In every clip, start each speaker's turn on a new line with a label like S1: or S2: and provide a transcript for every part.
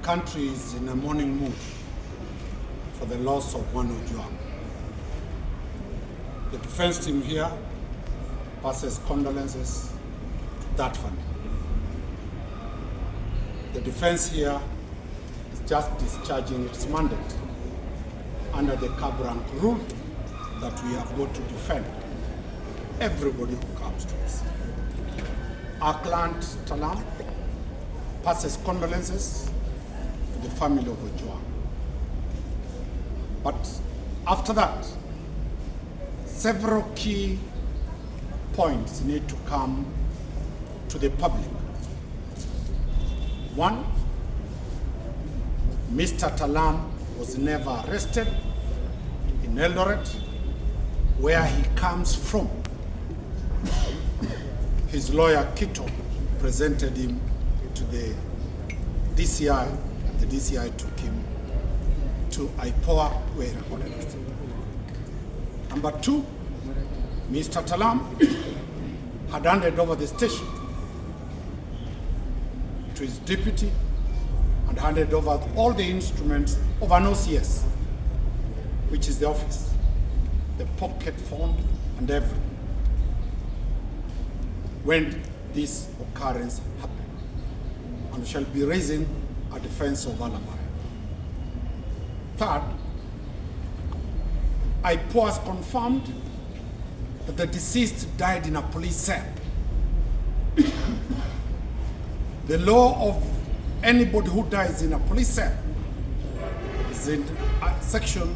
S1: country is in a mourning mood for the loss of one Ojwang. The defense team here passes condolences to that family. The defense here is just discharging its mandate under the cab rank rule that we have got to defend everybody who comes to us. Our client, TAALAM, passes condolences to the family of Ojwang. But after that, several key points need to come to the public. One, Mr. TAALAM was never arrested in Eldoret, where he comes from. His lawyer, Kito, presented him to the DCI, and the DCI took him to IPOA, where he recorded arrested. Number two, Mr. TAALAM had handed over the station to his deputy and handed over all the instruments of an OCS, which is the office, the pocket phone and everything, when this occurrence happened. And we shall be raising a defense of alibi. Third, IPOA has confirmed that the deceased died in a police cell. The law of anybody who dies in a police cell is in section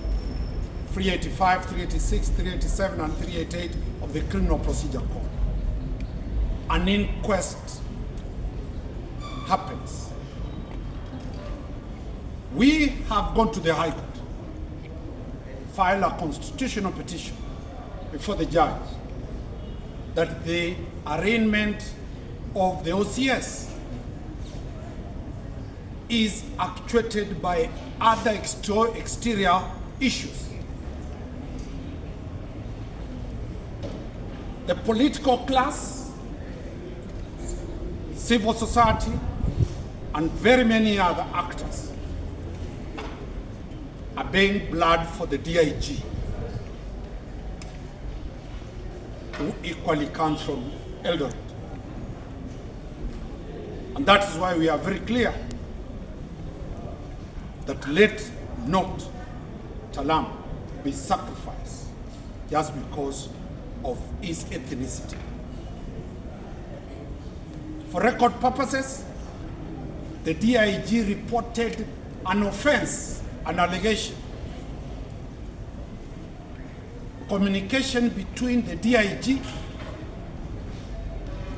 S1: 385, 386, 387, and 388 of the Criminal Procedure Code. An inquest happens. We have gone to the High Court, file a constitutional petition before the judge that the arraignment of the OCS is actuated by other exterior issues. The political class, civil society, and very many other actors are paying blood for the DIG, who equally comes from Eldoret. And that is why we are very clear that let not TAALAM be sacrificed just because of his ethnicity. For record purposes, the DIG reported an offense, an allegation. Communication between the DIG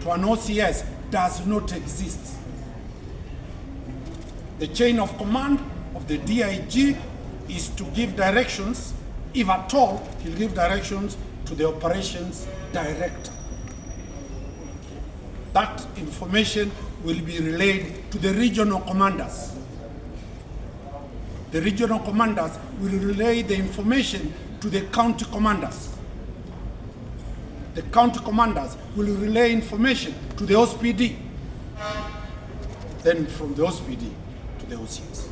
S1: to an OCS does not exist. The chain of command of the DIG is to give directions, if at all, he'll give directions to the operations director. That information will be relayed to the regional commanders. The regional commanders will relay the information to the county commanders. The county commanders will relay information to the OSPD. Then from the OSPD to the OCS.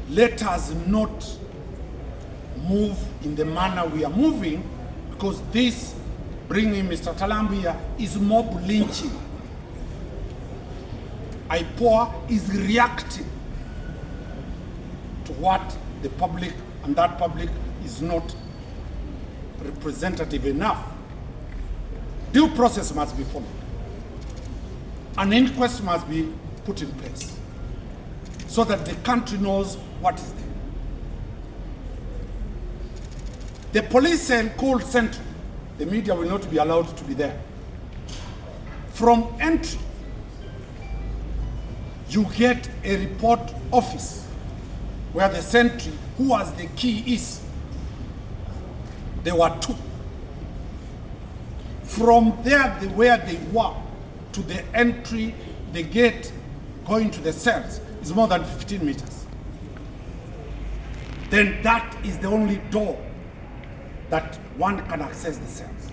S1: Let us not move in the manner we are moving, because this bringing Mr. TAALAM here is mob lynching. IPOA is reacting to what the public, and that public is not representative enough. Due process must be followed. An inquest must be put in place so that the country knows what is there. The police cell called Central, the media will not be allowed to be there. From entry, you get a report office where the sentry, who has the key, is. There were two. From there, where they were, to the entry, the gate going to the cells is more than 15 meters. Then that is the only door that one can access the cells.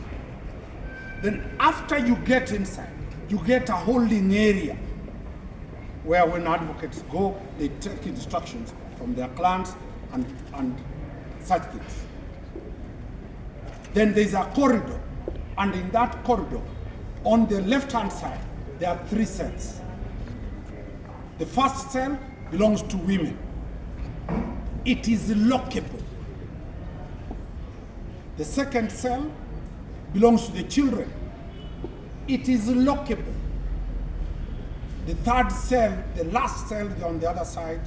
S1: Then after you get inside, you get a holding area where when advocates go, they take instructions from their clients and such things. Then there's a corridor, and in that corridor, on the left-hand side, there are 3 cells. The first cell belongs to women. It is lockable. The second cell belongs to the children. It is lockable. The third cell, the last cell on the other side,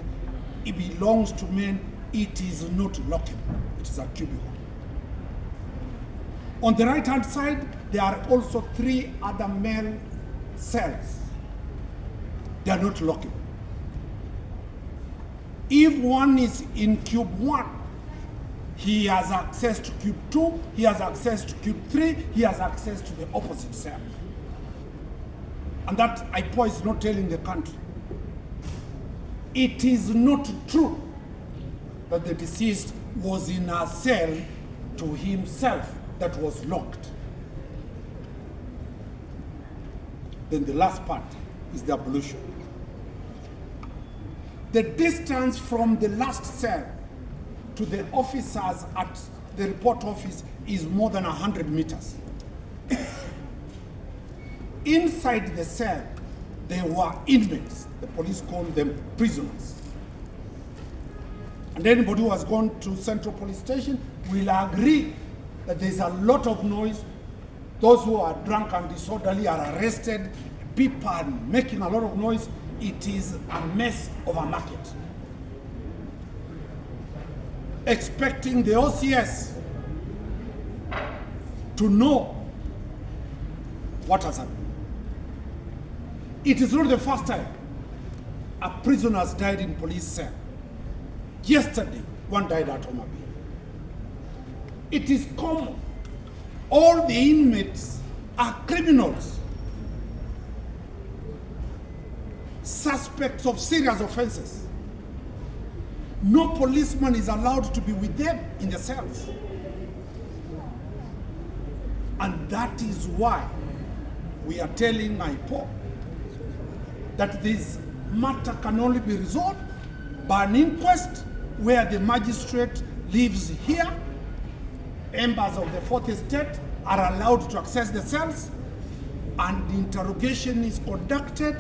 S1: it belongs to men. It is not lockable. It is a cubicle. On the right-hand side, there are also 3 other male cells. They are not lockable. If one is in cube 1, he has access to cube 2, he has access to cube 3, he has access to the opposite cell. And that IPOA is not telling the country. It is not true that the deceased was in a cell to himself that was locked. Then the last part is the ablution. The distance from the last cell to the officers at the report office is more than 100 meters. Inside the cell, there were inmates. The police called them prisoners. And anybody who has gone to Central Police Station will agree that there's a lot of noise. Those who are drunk and disorderly are arrested. People are making a lot of noise. It is a mess of a market. Expecting the OCS to know what has happened. It is not the first time a prisoner has died in police cell. Yesterday, one died at Omari. It is common. All the inmates are criminals, suspects of serious offenses. No policeman is allowed to be with them in the cells. And that is why we are telling IPOA that this matter can only be resolved by an inquest where the magistrate lives here. Members of the Fourth Estate are allowed to access the cells, and the interrogation is conducted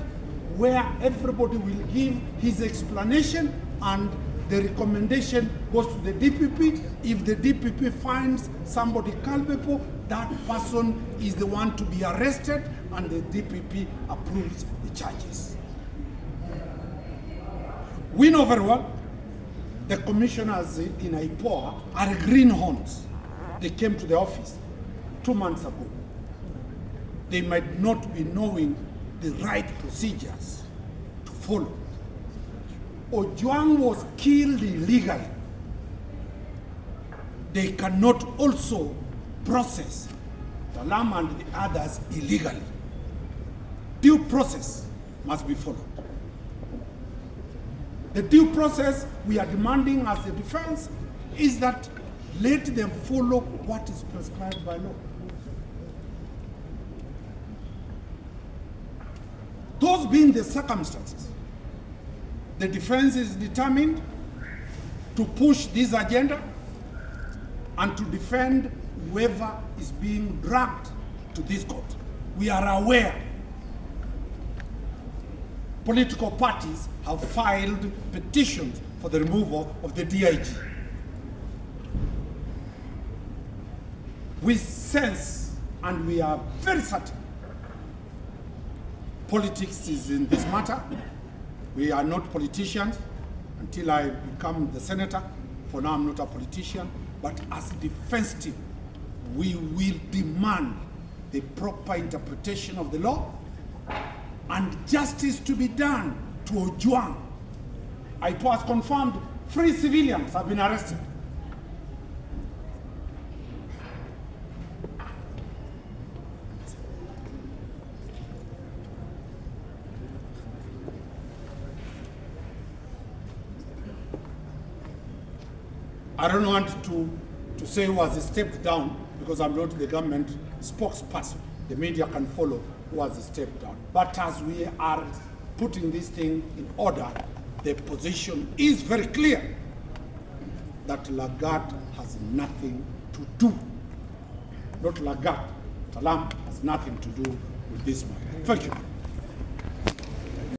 S1: where everybody will give his explanation, and the recommendation goes to the DPP. If the DPP finds somebody culpable, that person is the one to be arrested, and the DPP approves the charges. We know very well the commissioners in IPOA are greenhorns. They came to the office 2 months ago. They might not be knowing the right procedures to follow. Ojwang was killed illegally. They cannot also process TAALAM and the others illegally. Due process must be followed. The due process we are demanding as the defense is that let them follow what is prescribed by law. Those being the circumstances, the defense is determined to push this agenda and to defend whoever is being dragged to this court. We are aware political parties have filed petitions for the removal of the DIG. We sense, and we are very certain, politics is in this matter. We are not politicians. Until I become the senator, for now I'm not a politician, but as defense team, we will demand the proper interpretation of the law and justice to be done to Ojwang. It was confirmed 3 civilians have been arrested. I don't want to say who has stepped down because I'm not the government spokesperson. the media can follow who has stepped down. But as we are putting this thing in order, the position is very clear that LANGAT has nothing to do. Not LANGAT, TAALAM has nothing to do with this matter. Thank you.